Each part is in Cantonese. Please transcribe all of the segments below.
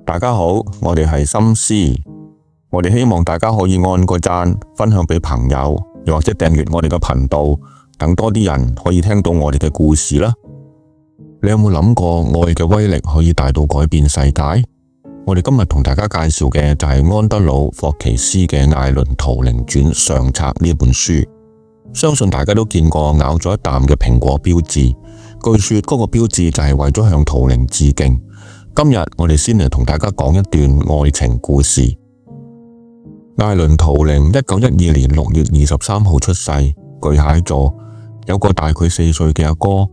大家好，我哋係心思，我哋希望大家可以按個讚，分享俾朋友，又或者訂閱我哋嘅頻道，等多啲人可以聽到我哋嘅故事啦。你有冇諗過愛嘅威力可以大到改變世界？我哋今日同大家介紹嘅就係安德魯霍奇斯嘅《艾倫圖靈傳》上冊呢本書。相信大家都見過咬咗一啖嘅蘋果標誌，據說嗰個標誌就係為咗向圖靈致敬。今日我哋先嚟同大家講一段愛情故事。艾倫圖靈1912年6月23號出世，巨蟹座，有個大佢4歲嘅阿哥，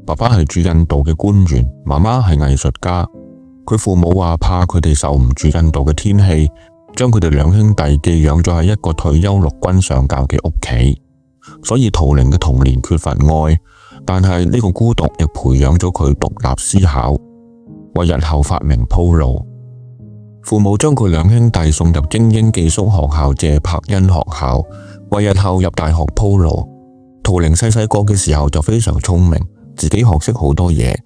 爸爸係駐印度嘅官員，媽媽係藝術家。佢父母話怕佢哋受唔住印度嘅天氣，將佢哋兩兄弟寄養咗喺一個退休陸軍上校嘅屋企，所以圖靈嘅童年缺乏愛，但係呢個孤獨亦培養咗佢獨立思考，為日後發明鋪路。父母將佢兩兄弟送入精英寄宿學校謝柏恩學校，為日後入大學鋪路。圖靈細細個嘅時候就非常聰明，自己學識好多嘢。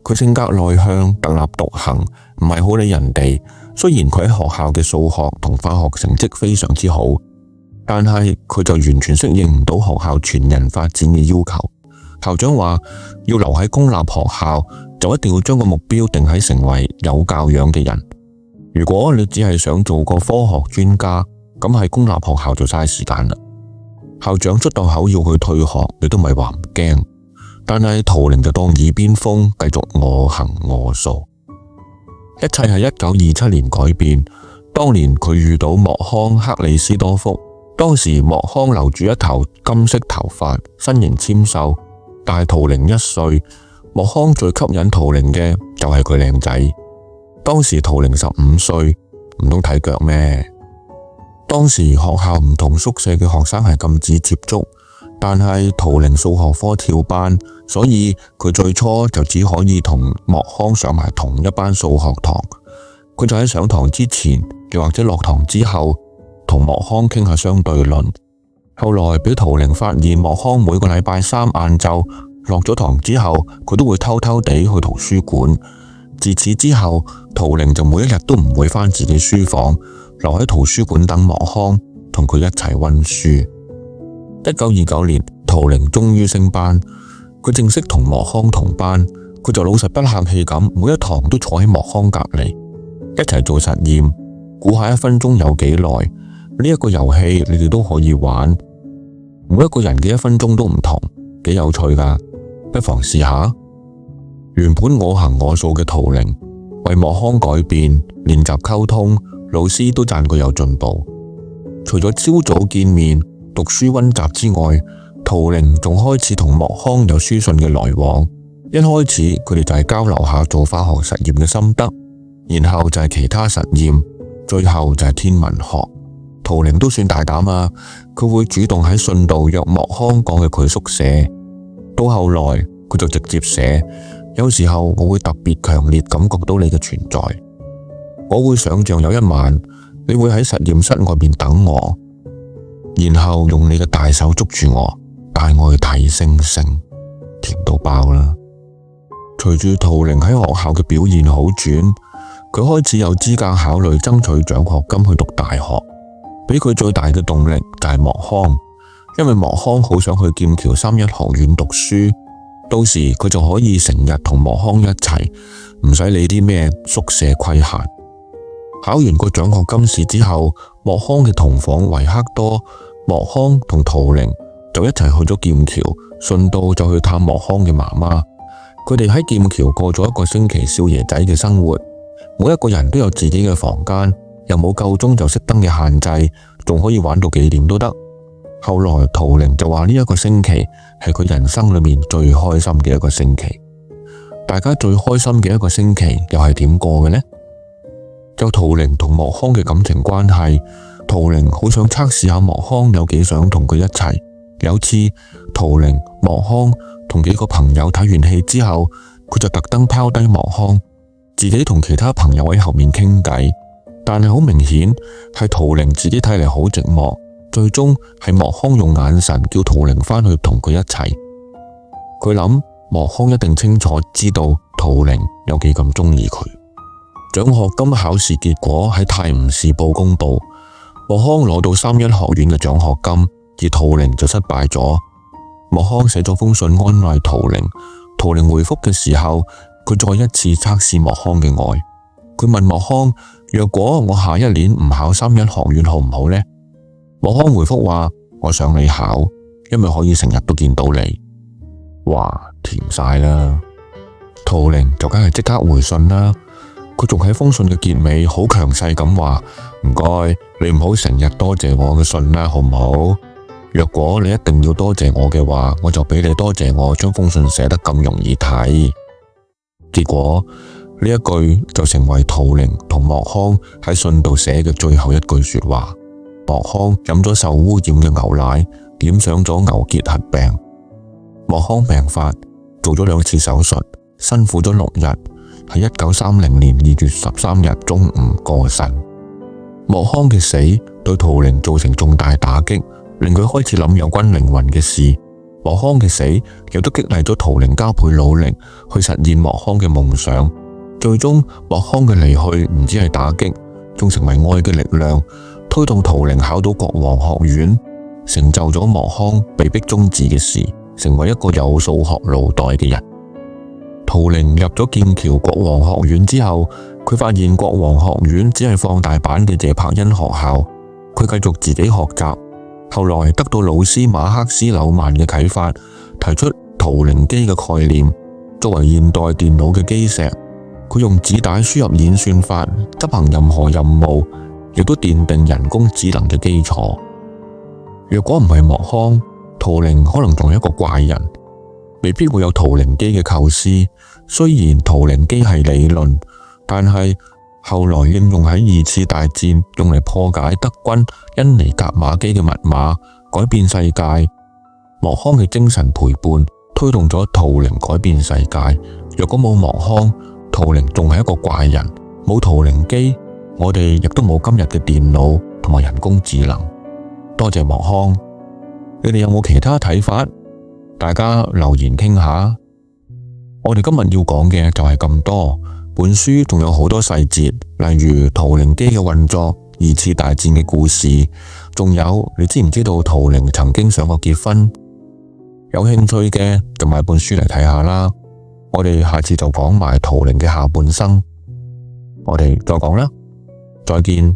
佢性格內向，特立獨行，唔係好理人哋。雖然佢喺學校嘅數學同化學成績非常之好，但係佢就完全適應唔到學校全人發展嘅要求。校長話要留喺公立學校，就一定要將個目標定喺成為有教養嘅人。如果你只係想做個科學專家，咁喺公立學校就嘥時間啦。校長出到口要佢退學，你都咪話唔驚。但係圖靈就當耳邊風，繼續我行我素。一切係1927年改變。當年佢遇到莫康克里斯多福，當時莫康留住一頭金色頭髮，身形纖瘦，大圖靈1歲。莫康最吸引圖靈嘅就係佢靚仔。當時圖靈15歲，唔通睇腳咩？當時學校唔同宿舍嘅學生係禁止接觸。但係圖靈數學科跳班，所以佢最初就只可以同莫康上埋同一班數學堂。佢就喺上堂之前，又或者落堂之後，同莫康傾下相對論。後來俾圖靈發現莫康每個禮拜三晏晝落咗堂之後，佢都會偷偷地去圖書館。自此之後，圖靈就每一日都唔會返自己書房，留喺圖書館等莫康同佢一齊溫書。1929年，圖靈終於升班，佢正式同莫康同班。佢就老實不客氣咁，每一堂都坐喺莫康隔籬，一齊做實驗，估下1分鐘有幾耐。呢一個遊戲你哋都可以玩，每一個人嘅1分鐘都唔同，幾有趣噶，不妨試下。原本我行我素嘅圖靈，為莫康改變，練習溝通，老師都讚佢有進步。除咗朝早見面讀書溫習之外，圖靈仲開始同莫康有書信嘅來往。一開始佢哋就係交流下做化學實驗嘅心得，然後就係其他實驗，最後就係天文學。圖靈都算大膽啊，佢會主動喺信度約莫康過去佢宿舍。到後來佢就直接寫，有時候我會特別強烈感覺到你嘅存在，我會想象有一晚你會喺實驗室外面等我，然後用你嘅大手捉住我，帶我去睇星星，甜到爆啦！隨住圖靈喺學校嘅表現好轉，佢開始有資格考慮爭取獎學金去讀大學。俾佢最大嘅動力就係莫康，因為莫康好想去劍橋3一學院讀書，到時佢就可以成日同莫康一齊，唔使理啲咩宿舍規限。考完個獎學金試之後，莫康嘅同房維克多、莫康同圖靈就一齊去咗劍橋，順道就去探莫康嘅媽媽。佢哋喺劍橋過咗1個星期少爺仔嘅生活，每一個人都有自己嘅房間，又冇夠鐘就熄燈嘅限制，仲可以玩到幾點都得。後來圖靈就話呢1個星期係佢人生裏面最開心嘅1個星期。大家最開心嘅1個星期又係點過嘅呢？就圖靈同莫康嘅感情關係，圖靈好想測試下莫康有幾想同佢一齊。有次圖靈、莫康同幾個朋友睇完戲之後，佢就特登拋低莫康，自己同其他朋友喺後面傾偈。但係好明顯係圖靈自己睇嚟好寂寞，最終係莫康用眼神叫圖靈返去同佢一齊。佢諗莫康一定清楚知道圖靈有幾咁鍾意佢。獎學金考試結果喺《泰晤士報》公佈，莫康攞到3一學院嘅獎學金，而圖靈就失敗咗。莫康寫咗封信安慰圖靈，圖靈回覆嘅時候，佢再一次測試莫康嘅愛。佢問莫康：若果我下一年唔考3一學院好唔好呢？莫康回覆話：我想你考，因為可以成日都見到你。哇，甜晒啦！圖靈就梗係即刻回信啦。佢仲喺封信嘅結尾好強勢咁話：唔該，你唔好成日多謝我嘅信啦，好唔好？若果你一定要多謝我嘅話，我就俾你多謝我將封信寫得咁容易睇。結果呢一句就成為圖靈同莫康喺信度寫嘅最後一句說話。莫康飲咗受污染嘅牛奶，染上咗牛結核病。莫康病發，做咗2次手術，辛苦咗6日，喺1930年2月13日中午過身。莫康嘅死對圖靈造成重大打擊，令佢開始諗有關靈魂嘅事。莫康嘅死亦都激勵咗圖靈加倍努力去實現莫康嘅夢想。最終莫康嘅離去唔止係打擊，仲成為愛嘅力量，推動圖靈考到國王學院，成就咗莫康被逼終止嘅事，成為一個有數學腦袋嘅人。圖靈入咗劍橋國王學院之後，佢發現國王學院只係放大版嘅謝柏恩學校。佢繼續自己學習，後來得到老師馬克斯紐曼嘅啟發，提出圖靈機嘅概念，作為現代電腦嘅基石。佢用子彈輸入演算法執行任何任務，亦都奠定人工智能嘅基礎。若果唔係莫康，圖靈可能仲係一個怪人，未必會有圖靈機嘅構思。雖然圖靈機係理論，但係後來應用喺2次大戰，用嚟破解德軍恩尼格瑪機嘅密碼，改變世界。莫康嘅精神陪伴推動咗圖靈改變世界。若果冇莫康，圖靈仲係一個怪人。冇圖靈機，我哋亦都冇今日嘅電腦同埋人工智能。多謝莫康。你哋有冇其他睇法？大家留言傾下。我哋今日要講嘅就係咁多。本書仲有好多細節，例如圖靈機嘅運作、2次大戰嘅故事，仲有你知唔知道圖靈曾經想過結婚？有興趣嘅就買本書嚟睇下啦。我哋下次就講埋圖靈嘅下半生。我哋再講啦，再見。